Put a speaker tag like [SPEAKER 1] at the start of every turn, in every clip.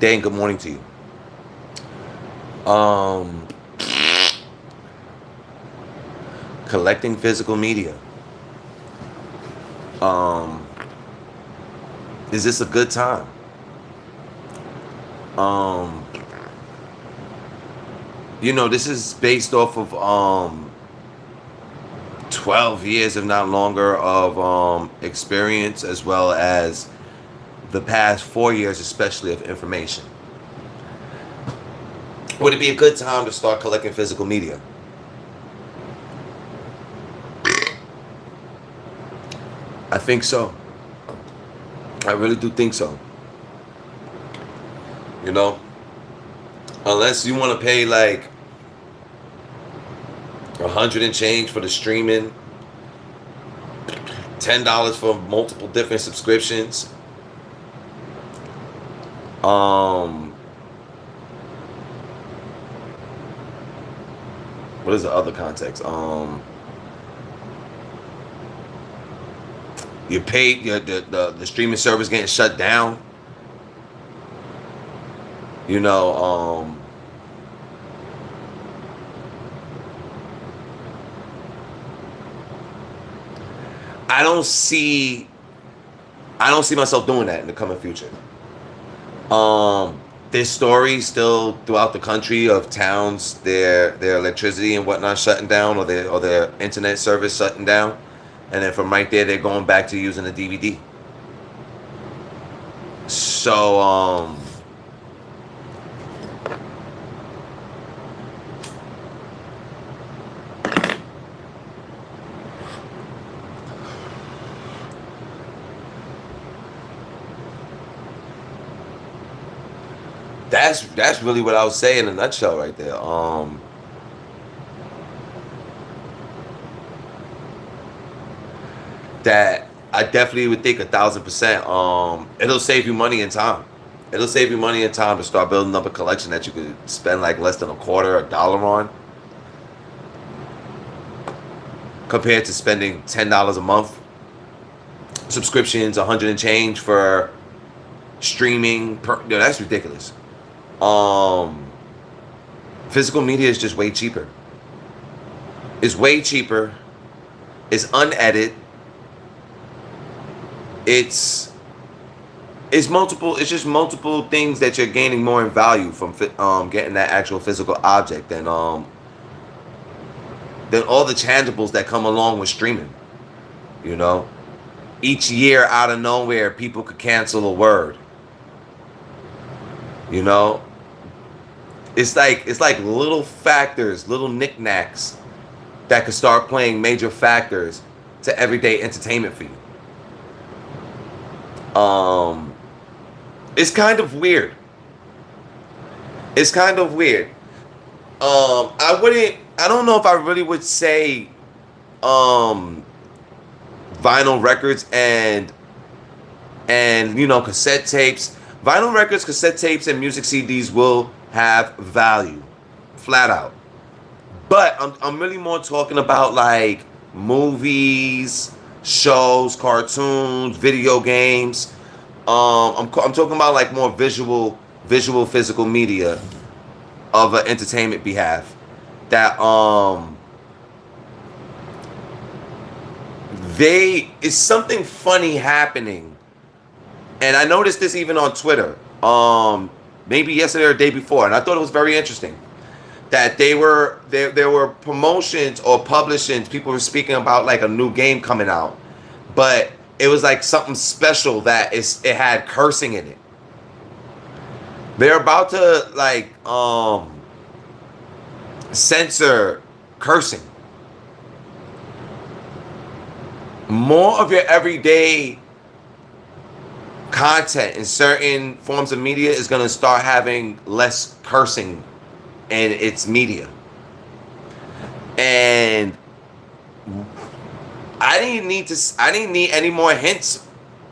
[SPEAKER 1] day and good morning to you. Um, Collecting physical media. Um, is this a good time? Um, this is based off of 12 years, if not longer, of experience, as well as the past 4 years, especially of information. Would it be a good time to start collecting physical media? I think so. I really do think so. You know, unless you want to pay like 100 and change for the streaming, $10 for multiple different subscriptions. What is the other context? You paid the streaming service getting shut down. You know, I don't see myself doing that in the coming future. There's stories still throughout the country of towns, their electricity and whatnot shutting down, or their internet service shutting down, and then from right there they're going back to using a DVD. So that's really what I would say in a nutshell right there. That I definitely would think 1,000%. It'll save you money and time. It'll save you money and time to start building up a collection that you could spend like less than $0.25 on, compared to spending $10 a month, subscriptions, 100 and change for streaming. That's ridiculous. Physical media is just way cheaper. It's way cheaper. It's unedited. It's multiple. It's just multiple things that you're gaining more in value from getting that actual physical object than all the tangibles that come along with streaming. You know, each year out of nowhere, people could cancel a word. You know, it's like little factors, little knickknacks that could start playing major factors to everyday entertainment for you. It's kind of weird. It's kind of weird. I don't know if I really would say vinyl records and cassette tapes. Vinyl records, cassette tapes, and music CDs will have value, flat out. But I'm really more talking about like movies, shows, cartoons, video games. I'm talking about like more visual physical media of an entertainment behalf. That it's something funny happening, and I noticed this even on Twitter. Maybe yesterday or the day before, and I thought it was very interesting that there were promotions or publishings. People were speaking about like a new game coming out, but it was like something special that it had cursing in it. They're about to like censor cursing. More of your everyday content in certain forms of media is going to start having less cursing in its media. And I didn't need any more hints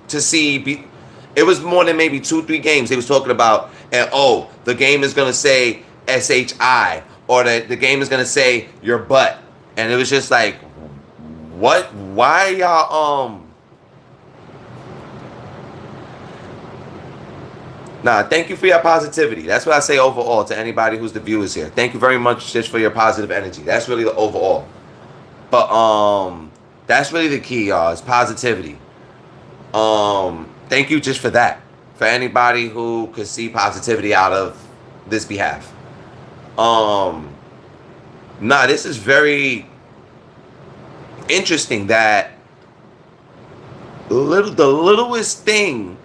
[SPEAKER 1] to see. It was more than maybe 2-3 games they was talking about, and the game is gonna say SHI, or the game is gonna say your butt, and it was just like, what? Why y'all Nah, thank you for your positivity. That's what I say overall to anybody who's the viewers here. Thank you very much just for your positive energy. That's really the overall. But that's really the key, y'all. Is positivity. Thank you just for that. For anybody who could see positivity out of this behalf. Nah, this is very interesting that the littlest thing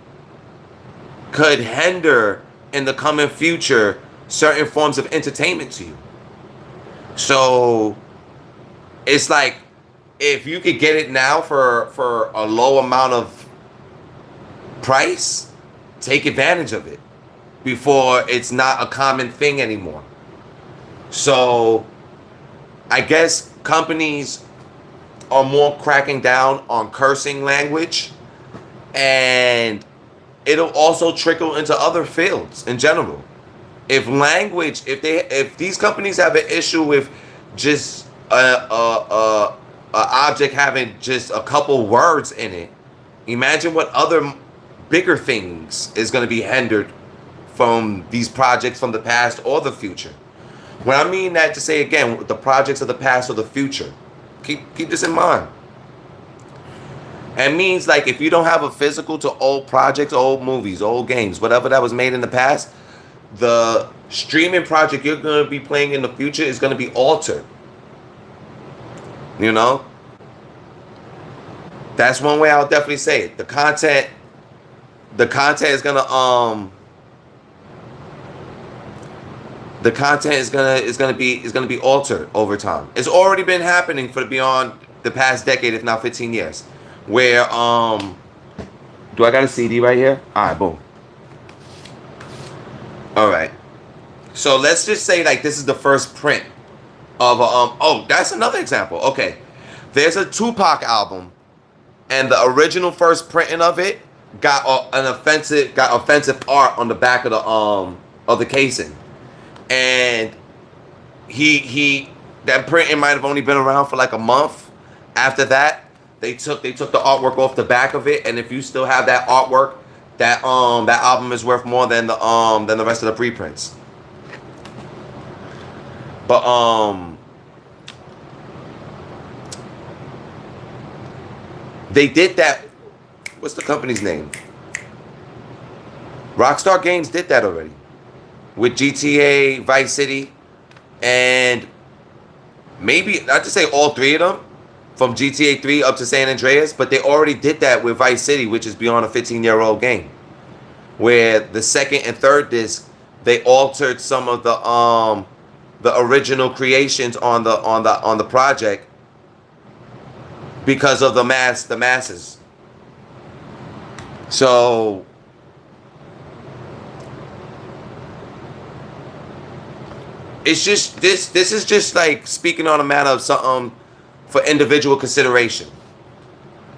[SPEAKER 1] could hinder in the coming future certain forms of entertainment to you. So it's like if you could get it now for a low amount of price, take advantage of it before it's not a common thing anymore. So I guess companies are more cracking down on cursing language, and it'll also trickle into other fields in general. If these companies have an issue with just a object having just a couple words in it, imagine what other bigger things is going to be hindered from these projects from the past or the future. When I mean that, to say again, the projects of the past or the future, keep this in mind. It means like if you don't have a physical to old projects, old movies, old games, whatever that was made in the past, the streaming project you're going to be playing in the future is going to be altered. You know? That's one way I'll definitely say it. The content is going to the content is gonna be altered over time. It's already been happening for beyond the past decade, if not 15 years. Where do I got a CD right here? Alright, boom. Alright. So let's just say like this is the first print of oh, that's another example. Okay. There's a Tupac album, and the original first printing of it got offensive art on the back of the casing. And that printing might have only been around for like a month. After that, they took the artwork off the back of it, and if you still have that artwork, that album is worth more than the rest of the preprints. But they did that. What's the company's name? Rockstar Games did that already with GTA, Vice City, and maybe, not to say all three of them, from GTA 3 up to San Andreas, but they already did that with Vice City, which is beyond a 15-year-old game, where the second and third disc, they altered some of the original creations on the project because of the masses. So it's just this is just like speaking on a matter of something for individual consideration.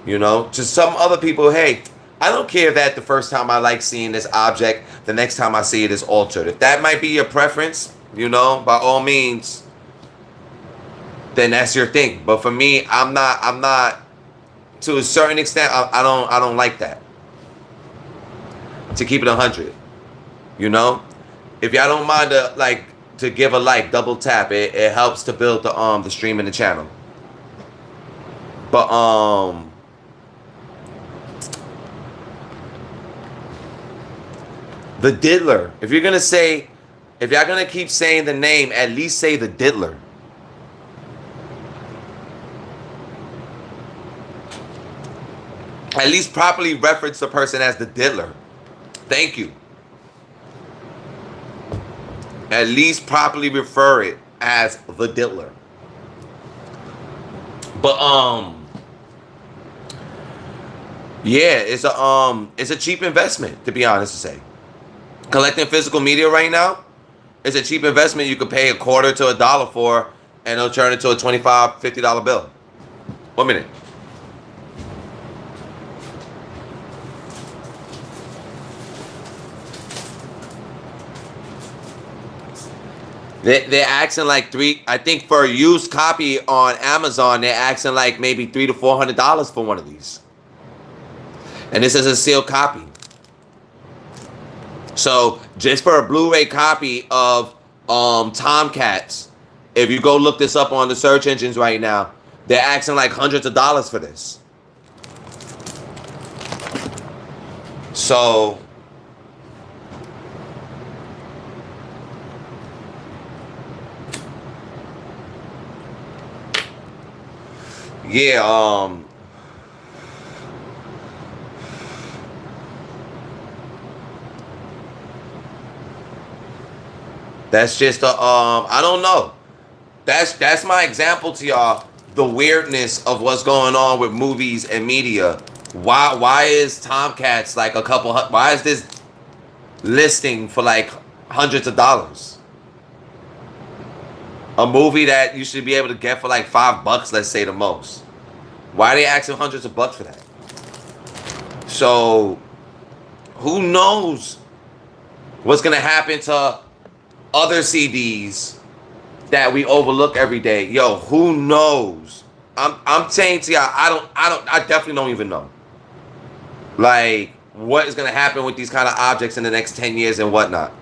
[SPEAKER 1] You know, to some other people, hey, I don't care that the first time I like seeing this object, the next time I see it is altered. If that might be your preference, you know, by all means, then that's your thing. But for me, I'm not to a certain extent, I don't like that. To keep it 100. You know? If y'all don't mind to give a like, double tap. It helps to build the stream in the channel. But the Diddler. If y'all gonna keep saying the name, at least say the Diddler. At least properly reference the person as the Diddler. Thank you. At least properly refer it as the Diddler. But yeah, it's a cheap investment, to be honest to say. Collecting physical media right now is a cheap investment. You could pay $0.25 to $1 for, and it'll turn into a $25, $50 bill. 1 minute. They're asking like I think for a used copy on Amazon, they're asking like maybe $300 to $400 for one of these. And this is a sealed copy. So just for a Blu-ray copy of Tomcats, if you go look this up on the search engines right now, they're asking like hundreds of dollars for this. So yeah, that's just a I don't know. That's my example to y'all. The weirdness of what's going on with movies and media. Why is Tomcats like a couple? Why is this listing for like hundreds of dollars? A movie that you should be able to get for like $5, let's say the most. Why are they asking hundreds of bucks for that? So who knows what's gonna happen to other CDs that we overlook every day? Yo, who knows? I'm saying to y'all, I definitely don't even know. Like, what is gonna happen with these kind of objects in the next 10 years and whatnot?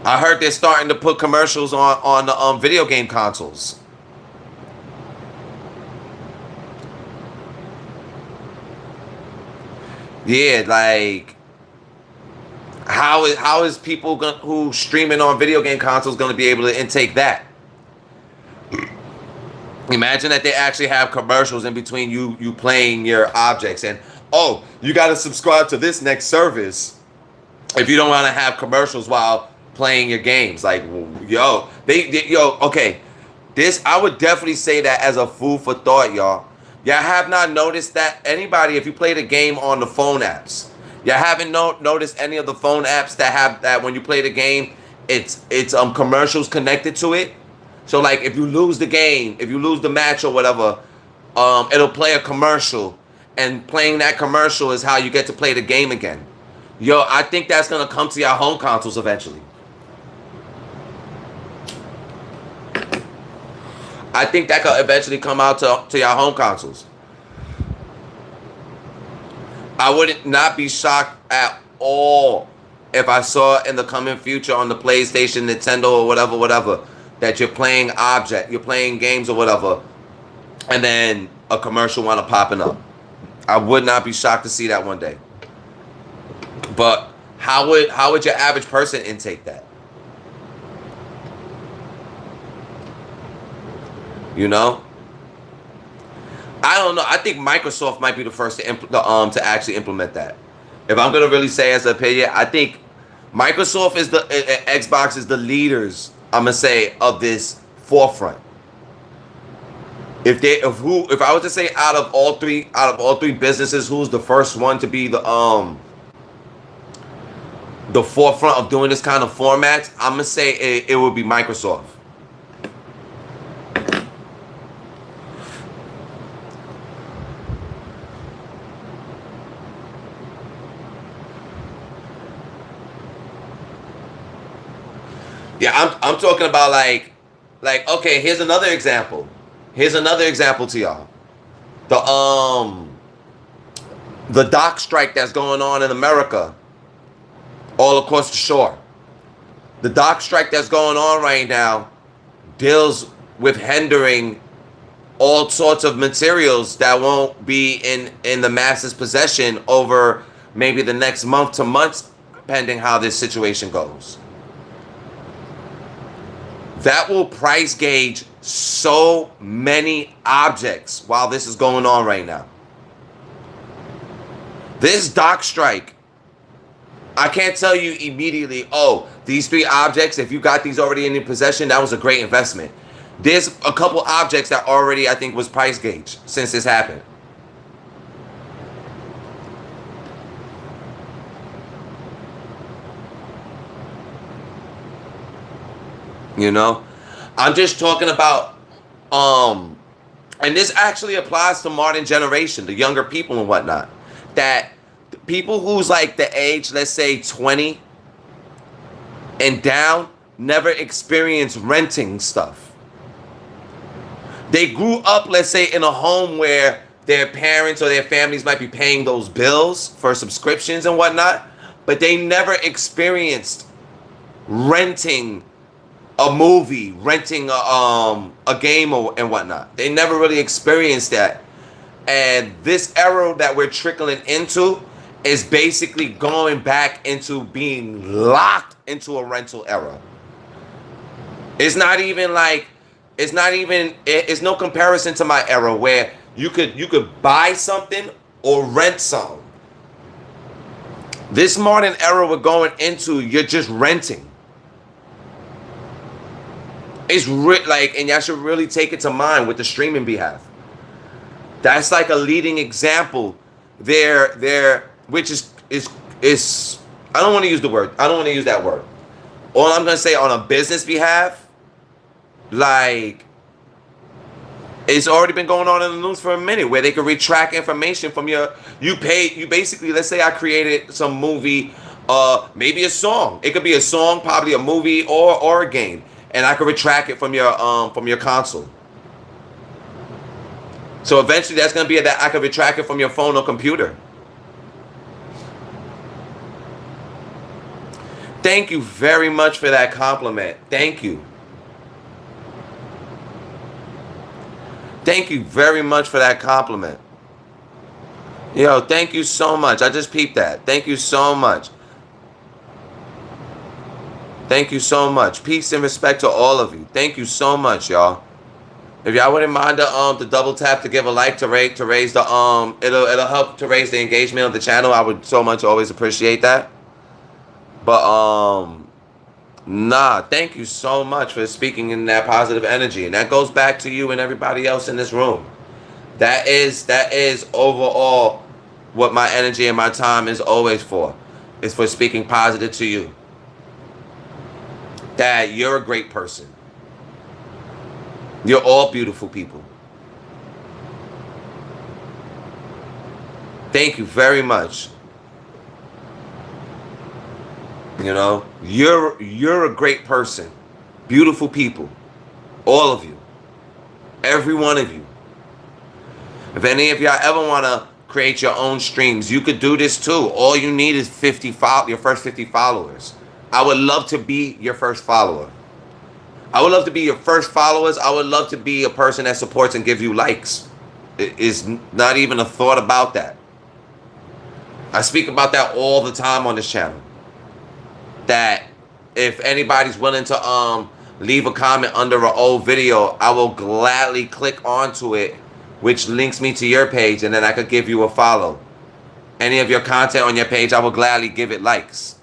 [SPEAKER 1] I heard they're starting to put commercials on the video game consoles. Yeah, like how is people who streaming on video game consoles going to be able to intake that? Imagine that they actually have commercials in between you playing your objects, and oh, you got to subscribe to this next service if you don't want to have commercials while playing your games. Like, yo, okay. This, I would definitely say that as a food for thought, y'all. Y'all have not noticed that anybody, if you play the game on the phone apps, y'all haven't noticed any of the phone apps that have that when you play the game, it's commercials connected to it. So like if you lose the game, if you lose the match or whatever, it'll play a commercial, and playing that commercial is how you get to play the game again. Yo, I think that's gonna come to your home consoles eventually. I think that could eventually come out to your home consoles. I would not be shocked at all if I saw in the coming future on the PlayStation, Nintendo, or whatever, that you're playing games or whatever, and then a commercial wound up popping up. I would not be shocked to see that one day. But how would your average person intake that? You know, I don't know. I think Microsoft might be the first to actually implement that. If I'm gonna really say as an opinion, I think Microsoft is Xbox is the leaders. I'm gonna say of this forefront. If I was to say out of all three businesses, who's the first one to be the forefront of doing this kind of formats, I'm gonna say it would be Microsoft. Yeah, I'm talking about like okay, here's another example. Here's another example to y'all. The dock strike that's going on in America, all across the shore. The dock strike that's going on right now deals with hindering all sorts of materials that won't be in the masses' possession over maybe the next month to months, depending how this situation goes. That will price gauge so many objects while this is going on right now. This dock strike, I can't tell you immediately, oh, these 3 objects, if you got these already in your possession, that was a great investment. There's a couple objects that already, I think, was price gauge since this happened. You know, I'm just talking about, and this actually applies to modern generation, the younger people and whatnot, that people who's like the age, let's say 20 and down, never experienced renting stuff. They grew up, let's say, in a home where their parents or their families might be paying those bills for subscriptions and whatnot, but they never experienced renting a movie, renting a game and whatnot. They never really experienced that. And this era that we're trickling into is basically going back into being locked into a rental era. It's not even like, it's no comparison to my era where you could buy something or rent something. This modern era we're going into, you're just renting. It's like, and y'all should really take it to mind with the streaming behalf. That's like a leading example there, which is I don't want to use the word. I don't want to use that word. All I'm gonna say on a business behalf, like, it's already been going on in the news for a minute where they can retract information from you basically, let's say I created some movie, maybe a song. It could be a song, probably a movie or a game, and I could retract it from your console. So eventually that's going to be that I can retract it from your phone or computer. Thank you very much for that compliment. Thank you. Thank you very much for that compliment. Yo, thank you so much. I just peeped that. Thank you so much. Thank you so much. Peace and respect to all of you. Thank you so much, y'all. If y'all wouldn't mind the double tap to give a like to raise the it'll help to raise the engagement of the channel. I would so much always appreciate that. But thank you so much for speaking in that positive energy, and that goes back to you and everybody else in this room. That is overall what my energy and my time is always for. It's for speaking positive to you. That you're a great person. You're all beautiful people. Thank you very much. You know, you're a great person. Beautiful people. All of you. Every one of you. If any of y'all ever want to create your own streams, you could do this too. All you need is your first 50 followers. I would love to be your first follower. I would love to be your first followers. I would love to be a person that supports and gives you likes. It is not even a thought about that. I speak about that all the time on this channel. That if anybody's willing to leave a comment under an old video, I will gladly click onto it, which links me to your page, and then I could give you a follow. Any of your content on your page, I will gladly give it likes.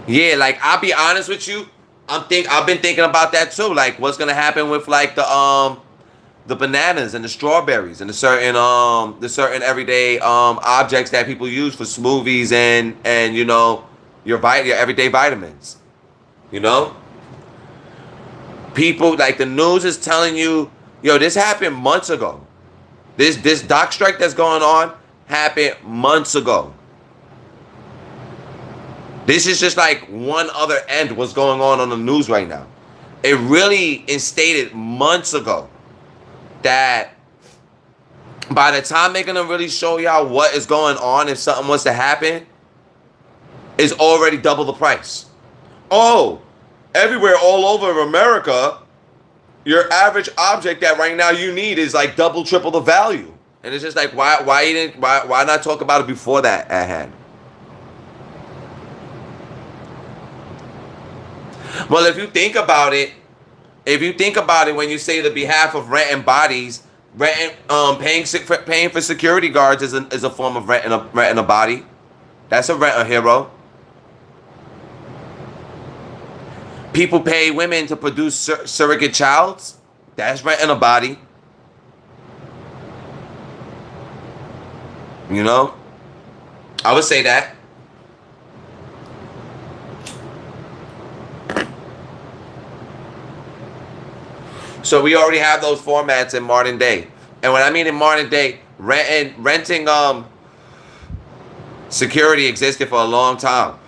[SPEAKER 1] Yeah, like, I'll be honest with you, I've been thinking about that too. Like, what's gonna happen with like the bananas and the strawberries and the certain everyday objects that people use for smoothies and you know, your everyday vitamins. You know? People, like, the news is telling you, yo, this happened months ago. This dock strike that's going on happened months ago. This is just like one other end what's going on the news right now. It really instated months ago that by the time they're gonna really show y'all what is going on, if something was to happen, is already double the price. Oh, everywhere all over America, your average object that right now you need is like double, triple the value. And it's just like, why not talk about it before that at hand? Well, if you think about it, when you say the behalf of renting bodies, paying for security guards is a form of renting a body. That's a rent a hero. People pay women to produce surrogate childs. That's renting a body. You know, I would say that. So we already have those formats in modern day. And when I mean in modern day, renting security existed for a long time.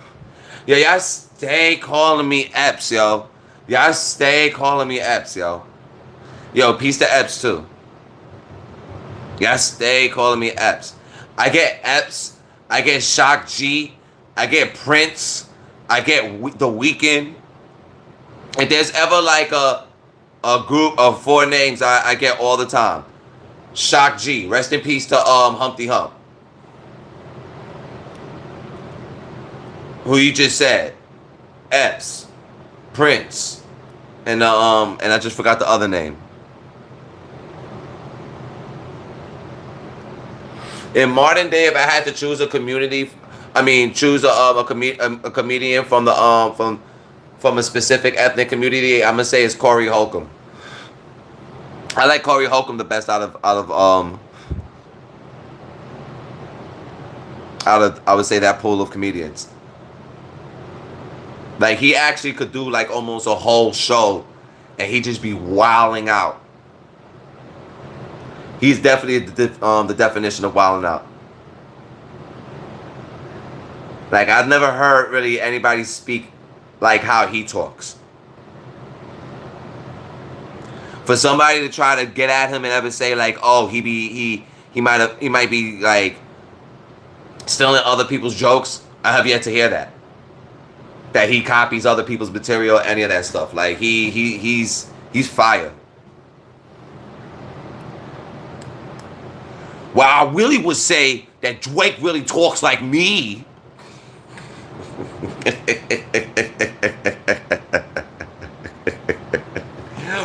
[SPEAKER 1] Yo, y'all stay calling me Eps, yo. Y'all stay calling me Epps, yo. Yo, peace to Epps too. Y'all stay calling me Epps. I get Epps. I get Shock G. I get Prince. I get The Weeknd. If there's ever like a group of 4 names I get all the time. Shock G. Rest in peace to Humpty Hump. Who you just said. Epps. Prince. And I just forgot the other name. In modern day, if I had to choose a community, choose a comedian from the from a specific ethnic community, I'm gonna say it's Corey Holcomb. I like Corey Holcomb the best out of I would say that pool of comedians. Like he actually could do like almost a whole show, and he just be wilding out. He's definitely the definition of wilding out. Like I've never heard really anybody speak like how he talks. For somebody to try to get at him and ever say like, oh, he might be like stealing other people's jokes, I have yet to hear that. That he copies other people's material, any of that stuff. Like he's fire. Well, I really would say that Drake really talks like me.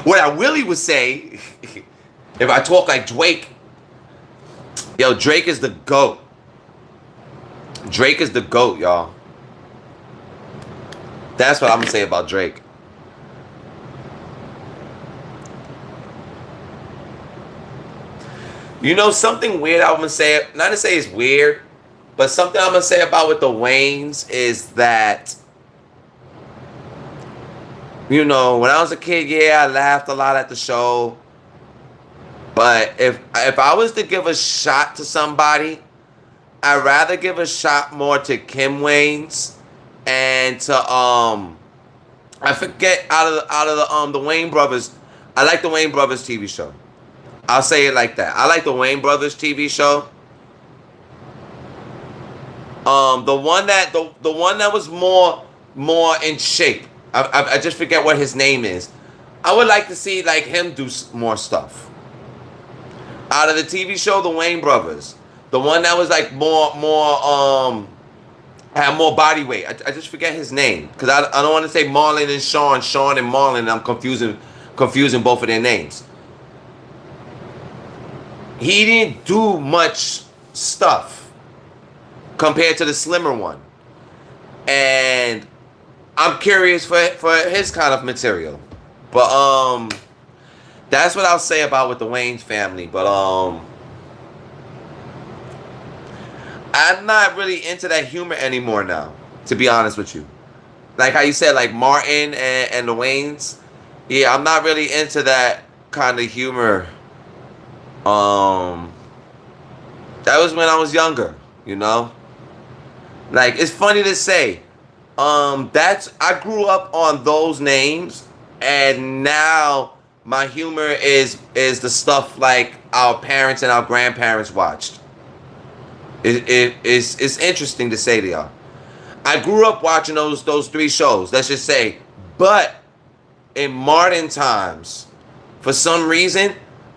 [SPEAKER 1] What I really would say, if I talk like Drake, yo, Drake is the GOAT. Drake is the GOAT, y'all. That's what I'm gonna say about Drake. You know something weird I'm gonna say, not to say it's weird, but something I'm gonna say about with the Waynes is that, you know, when I was a kid, yeah, I laughed a lot at the show. But if I was to give a shot to somebody, I'd rather give a shot more to Kim Waynes and to I forget out of the Wayne brothers. I like the Wayne brothers TV show. I'll say it like that. I like the Wayne brothers TV show. The one that was more in shape. I just forget what his name is. I would like to see like him do more stuff. Out of the TV show, the Wayne brothers, the one that was like more had more body weight. I just forget his name because I don't want to say Marlon and Sean and Marlon. And I'm confusing both of their names. He didn't do much stuff compared to the slimmer one. And I'm curious for his kind of material. But that's what I'll say about with the Wayans family. But I'm not really into that humor anymore now, to be honest with you. Like how you said, like Martin and the Wayans. Yeah, I'm not really into that kind of humor. That was when I was younger, you know? Like, it's funny to say. I grew up on those names, and now my humor is the stuff like our parents and our grandparents watched. It's interesting to say to y'all. I grew up watching those 3 shows, let's just say. But in modern times, for some reason,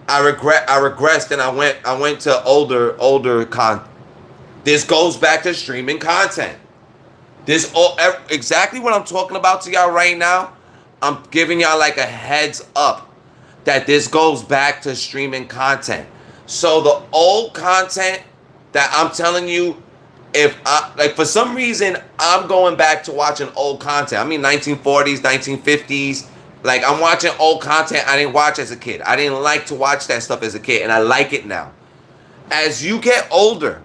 [SPEAKER 1] I regressed and I went to older content. This goes back to streaming content. Exactly what I'm talking about to y'all right now. I'm giving y'all like a heads up that this goes back to streaming content. So the old content that I'm telling you, for some reason I'm going back to watching old content. I mean 1940s, 1950s. Like I'm watching old content I didn't watch as a kid. I didn't like to watch that stuff as a kid, and I like it now. As you get older,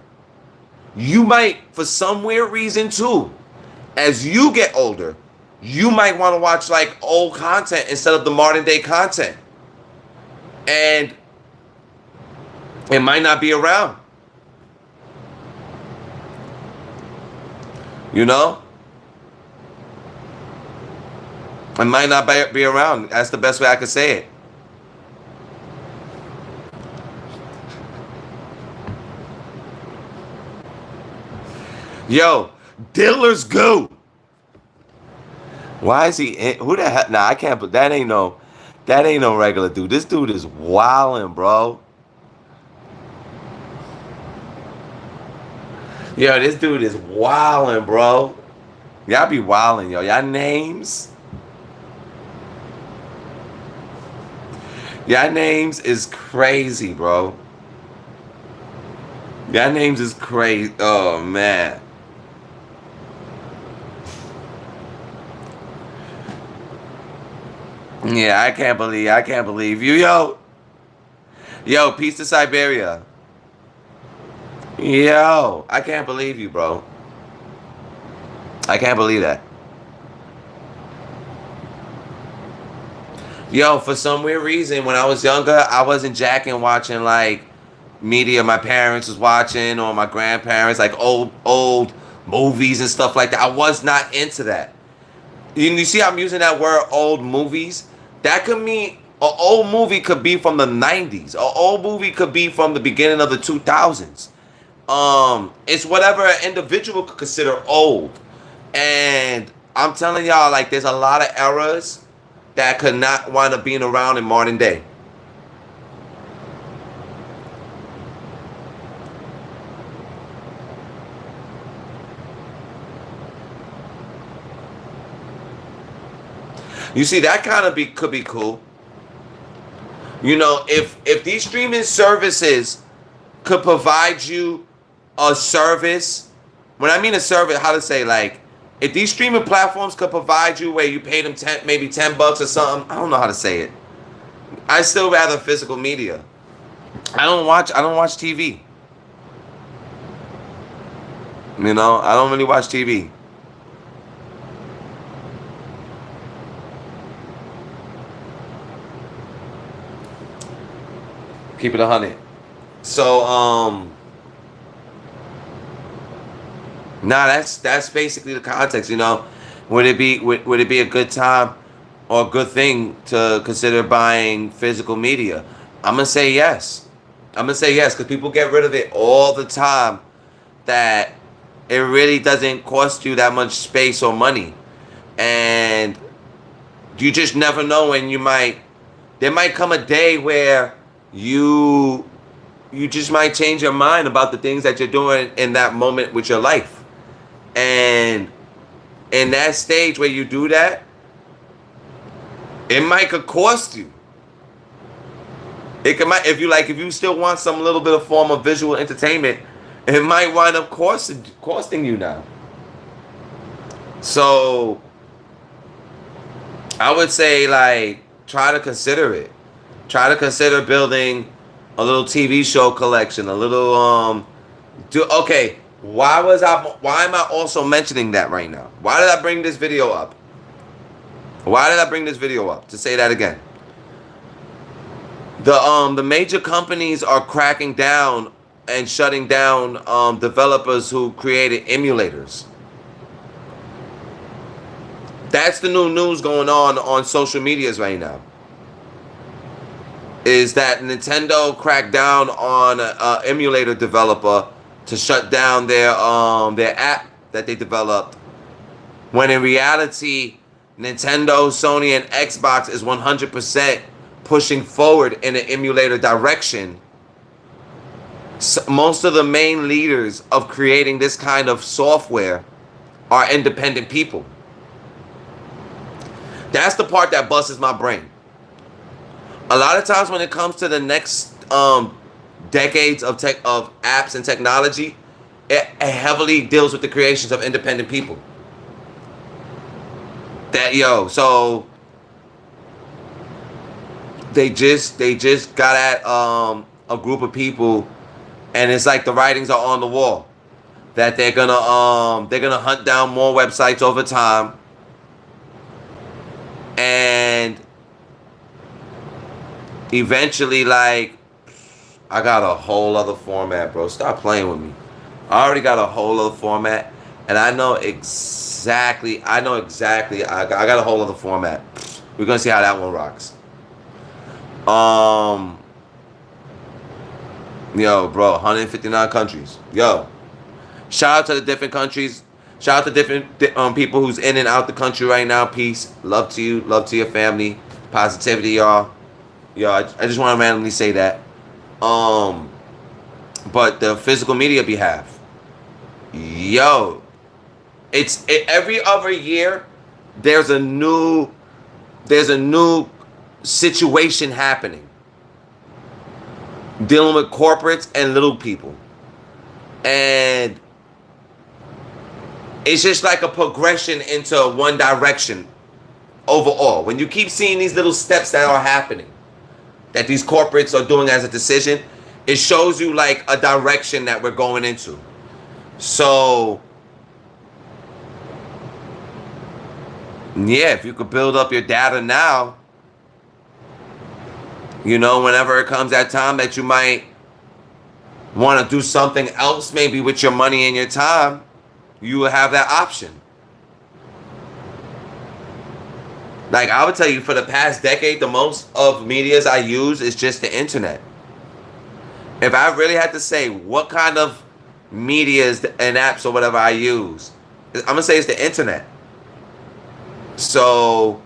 [SPEAKER 1] you might, for some weird reason too, as you get older, you might want to watch like old content instead of the modern day content. And it might not be around. You know? It might not be around. That's the best way I could say it. Yo, Diddler's Goo. Why is he in? Who the hell? Nah, I can't. But that ain't no regular dude. This dude is wildin', bro. Yo, this dude is wildin', bro. Y'all be wildin', yo. Y'all names. Y'all names is crazy, bro. Y'all names is crazy. Oh man. Yeah, I can't believe you, yo, peace to Siberia. Yo, I can't believe you, bro. I can't believe that. Yo, for some weird reason, when I was younger, I wasn't jacking watching like media my parents was watching or my grandparents, like old movies and stuff like that. I was not into that. You see, I'm using that word old movies. That could mean an old movie could be from the 90s. An old movie could be from the beginning of the 2000s. It's whatever an individual could consider old. And I'm telling y'all, like, there's a lot of eras that could not wind up being around in modern day. You see, that kind of could be cool. You know, if these streaming services could provide you a service, when I mean a service, how to say, like, if these streaming platforms could provide you where you pay them maybe $10 or something, I don't know how to say it. I still rather physical media. I don't watch TV. You know, I don't really watch TV. Keep it 100. So, nah, that's basically the context. You know, would it be a good time or a good thing to consider buying physical media? I'm gonna say yes. I'm gonna say yes because people get rid of it all the time. That it really doesn't cost you that much space or money, and you just never know when there might come a day where you just might change your mind about the things that you're doing in that moment with your life. And in that stage where you do that, it might could cost you. If you still want some little bit of form of visual entertainment, it might wind up costing you now. So I would say, like, try to consider it. Try to consider building a little TV show collection, a little okay, why am I also mentioning that right now? Why did I bring this video up? To say that again. The major companies are cracking down and shutting down developers who created emulators. That's the new news going on social medias right now. Is that Nintendo cracked down on an emulator developer to shut down their app that they developed, when in reality Nintendo, Sony, and Xbox is 100% pushing forward in an emulator direction. So most of the main leaders of creating this kind of software are independent people. That's the part that busts my brain. A lot of times when it comes to the next decades of apps and technology, it heavily deals with the creations of independent people. So they just got at a group of people, and it's like the writings are on the wall that they're gonna hunt down more websites over time, and eventually, like, I got a whole other format, bro. Stop playing with me. I already got a whole other format, and I know exactly exactly. I know exactly. I got a whole other format. We're gonna see how that one rocks. Um, yo, bro, 159 countries. Yo, shout out to the different countries. Shout out to different people who's in and out the country right now. Peace, love to you, love to your family, positivity, y'all. Yo, I just want to randomly say that. Um, but the physical media behalf, yo, every other year. There's a new there's a new situation happening dealing with corporates and little people, and it's just like a progression into one direction overall. When you keep seeing these little steps that are happening, that these corporates are doing as a decision, it shows you like a direction that we're going into. So yeah, if you could build up your data now, whenever it comes that time that you might want to do something else, maybe with your money and your time, you will have that option. Like I would tell you, for the past decade, the most of medias I use is just the internet. If I really had to say what kind of medias and apps or whatever I use, I'm gonna say it's the internet. So,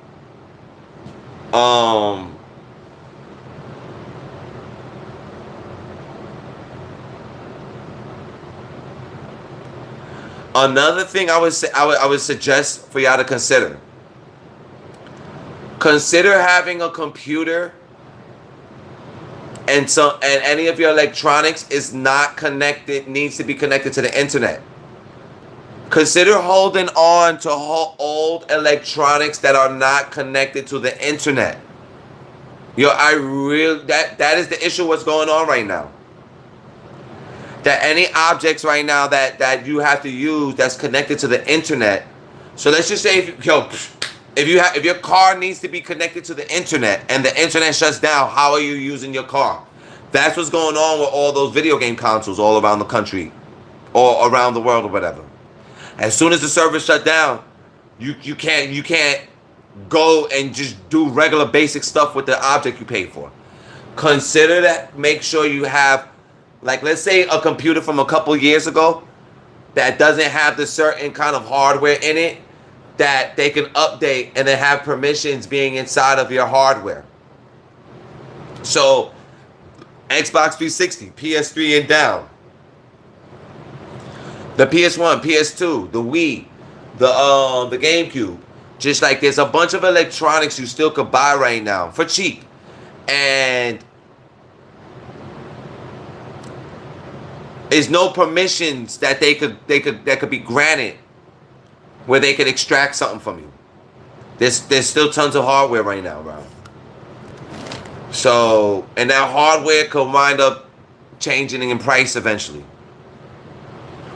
[SPEAKER 1] another thing I would say, I would suggest for y'all to consider. Consider having a computer and any of your electronics is not connected, needs to be connected to the internet. Consider holding on to old electronics that are not connected to the internet. Yo, that is the issue what's going on right now. That any objects right now that you have to use that's connected to the internet. So let's just say if your car needs to be connected to the internet and the internet shuts down, how are you using your car? That's what's going on with all those video game consoles all around the country or around the world or whatever. As soon as the service shut down, you can't go and just do regular basic stuff with the object you paid for. Consider that. Make sure you have, like, let's say a computer from a couple years ago that doesn't have the certain kind of hardware in it that they can update and then have permissions being inside of your hardware. So Xbox 360, PS3 and down, the PS1, PS2, the Wii, the GameCube. Just like there's a bunch of electronics you still could buy right now for cheap, and there's no permissions that that could be granted where they could extract something from you. There's still tons of hardware right now around. So, and that hardware could wind up changing in price eventually.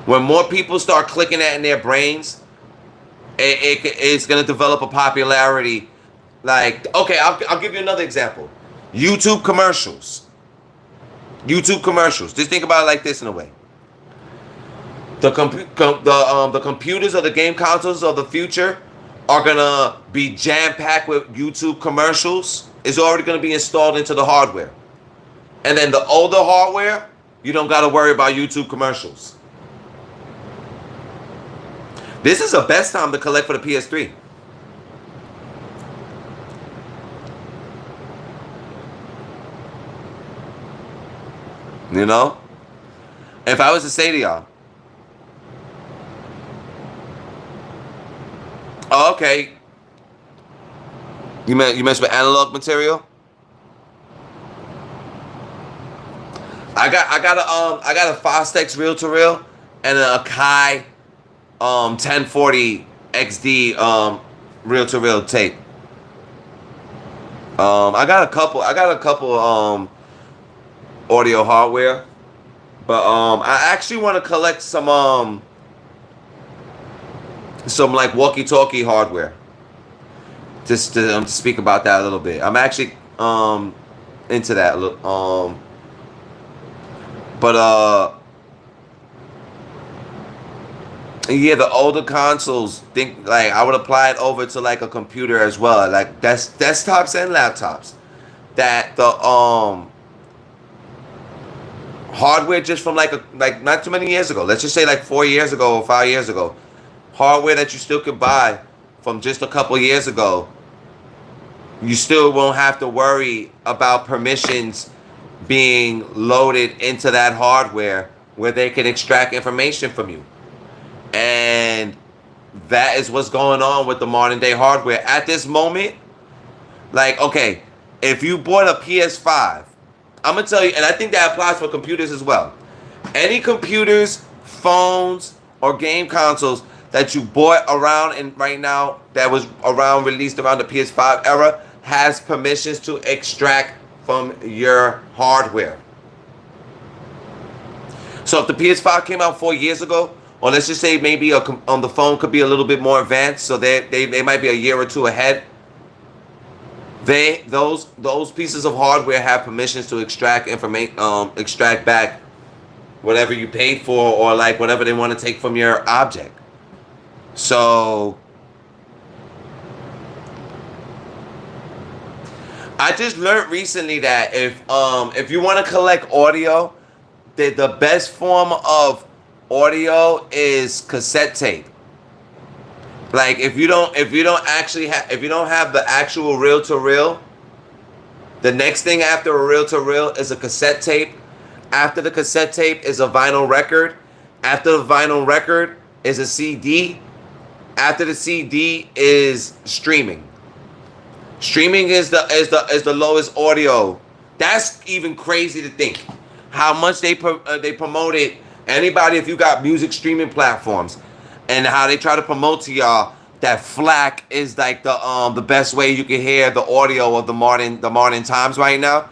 [SPEAKER 1] When more people start clicking that in their brains, it's going to develop a popularity. Like, okay, I'll give you another example. YouTube commercials. Just think about it like this in a way. The computers or the game consoles of the future are going to be jam-packed with YouTube commercials. It's already going to be installed into the hardware. And then the older hardware, you don't got to worry about YouTube commercials. This is the best time to collect for the PS3. You know? If I was to say to y'all, oh, okay, you mess with analog material? I got a Fostex reel-to-reel and a Akai 1040 XD reel-to-reel tape. I got a couple audio hardware, but I actually want to collect some like walkie-talkie hardware. Just to speak about that a little bit. I'm actually into that. But Yeah, the older consoles, think like I would apply it over to like a computer as well. Like that's desktops and laptops. That the hardware just from like not too many years ago. Let's just say like 4 years ago or 5 years ago. Hardware that you still could buy from just a couple years ago. You still won't have to worry about permissions being loaded into that hardware where they can extract information from you. And that is what's going on with the modern day hardware. At this moment, like, okay, if you bought a PS5, I'm going to tell you, and I think that applies for computers as well. Any computers, phones, or game consoles that you bought around and right now that was around released around the PS5 era has permissions to extract from your hardware. So if the PS5 came out 4 years ago, or let's just say maybe on the phone could be a little bit more advanced, so they might be a year or two ahead. Those pieces of hardware have permissions to extract information, extract back whatever you paid for, or like whatever they want to take from your object. So I just learned recently that if you want to collect audio, the best form of audio is cassette tape. Like if you don't have the actual reel to reel, the next thing after a reel to reel is a cassette tape. After the cassette tape is a vinyl record. After the vinyl record is a CD. After the CD is streaming. Streaming is the lowest audio. That's even crazy to think how much they promoted anybody if you got music streaming platforms, and how they try to promote to y'all that FLAC is like the best way you can hear the audio of the modern times right now.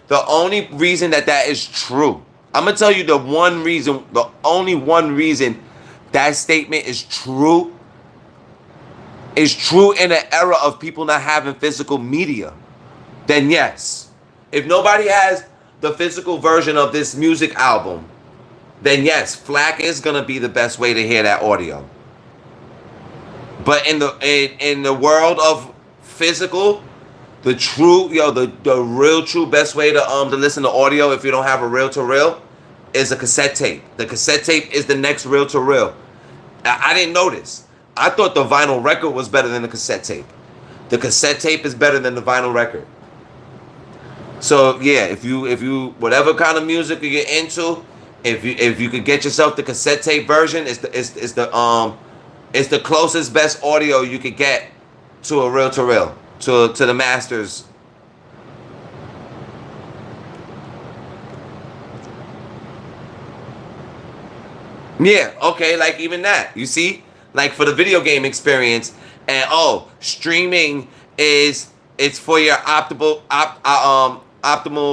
[SPEAKER 1] The only reason that is true, I'm gonna tell you the only one reason that statement is true in an era of people not having physical media. Then yes, if nobody has the physical version of this music album, then yes, FLAC is gonna be the best way to hear that audio. But in the world of physical, the real true best way to listen to audio if you don't have a reel to reel is a cassette tape. The cassette tape is the next reel to reel. I didn't know this. I thought the vinyl record was better than the cassette tape. The cassette tape is better than the vinyl record. So yeah, if you whatever kind of music you get into, if you could get yourself the cassette tape version, it's the closest best audio you could get to a reel to reel, to the masters. Yeah, okay, like even that. You see? Like for the video game experience, and streaming it's for your optimal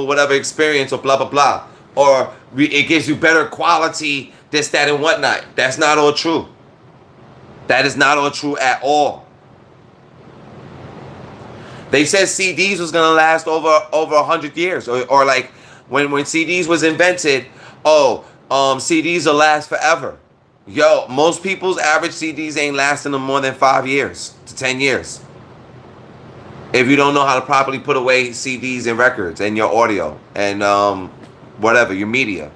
[SPEAKER 1] whatever experience, or blah blah blah, or it gives you better quality, this, that, and whatnot. That's not all true. That is not all true at all. They said CDs was gonna last over 100 years, or like when CDs was invented. CDs will last forever. Yo, most people's average CDs ain't lasting them more than 5 years to 10 years. If you don't know how to properly put away CDs and records and your audio and whatever, your media.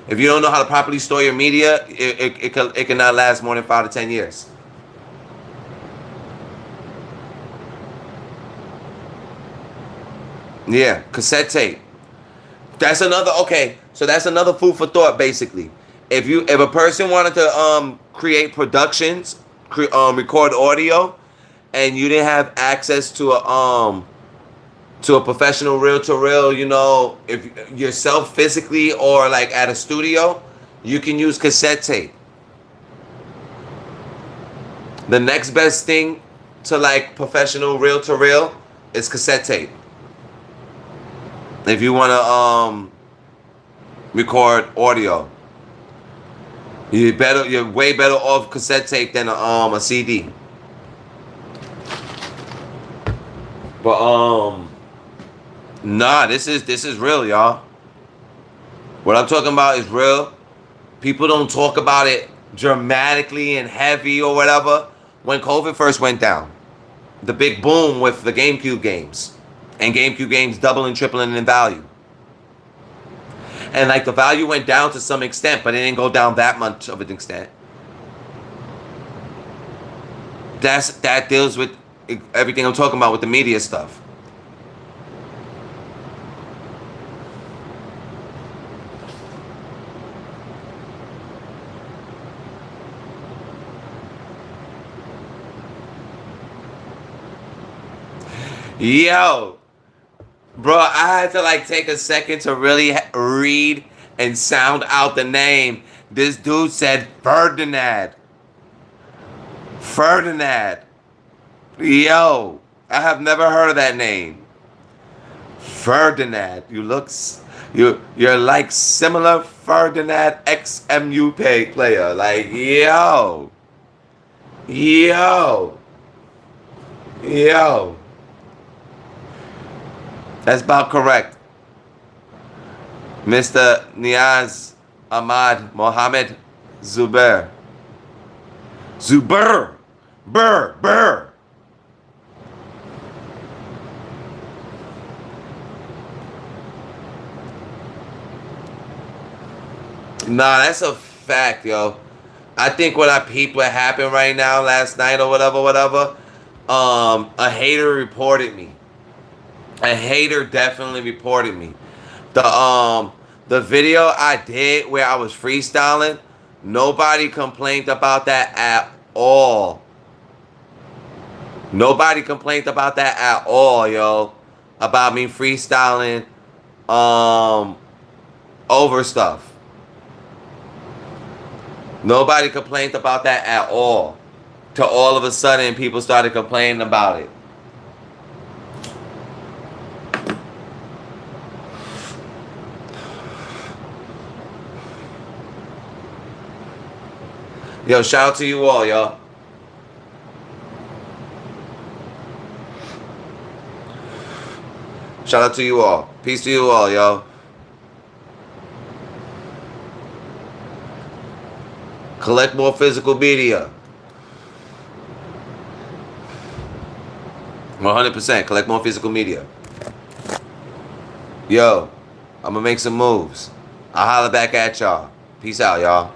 [SPEAKER 1] If you don't know how to properly store your media, it cannot last more than 5 to 10 years. Yeah, cassette tape. That's another, okay, so that's another food for thought basically. If a person wanted to create productions, record audio, and you didn't have access to a professional reel to reel, if yourself physically or like at a studio, you can use cassette tape. The next best thing to like professional reel to reel is cassette tape. If you want to record audio, you're way better off cassette tape than a CD. But nah, this is real, y'all. What I'm talking about is real. People don't talk about it dramatically and heavy or whatever when COVID first went down. The big boom with the GameCube games. And GameCube games doubling, tripling in value. And like the value went down to some extent, but it didn't go down that much of an extent. That deals with everything I'm talking about with the media stuff. Yo, bro, I had to like take a second to really read and sound out the name. This dude said Ferdinand. Ferdinand. Yo, I have never heard of that name. Ferdinand. You're like similar Ferdinand XMU player. Like yo. That's about correct. Mr. Niaz Ahmad Mohammed Zubair. Zubair. Burr. Nah, that's a fact, yo. I think what happened right now, last night or whatever, a hater reported me. A hater definitely reported me. The video I did where I was freestyling, nobody complained about that at all. Nobody complained about that at all, yo. About me freestyling over stuff. Nobody complained about that at all. Till all of a sudden people started complaining about it. Yo, shout out to you all, yo. Shout out to you all. Peace to you all, yo. Collect more physical media. 100%. Collect more physical media. Yo, I'm going to make some moves. I'll holler back at y'all. Peace out, y'all.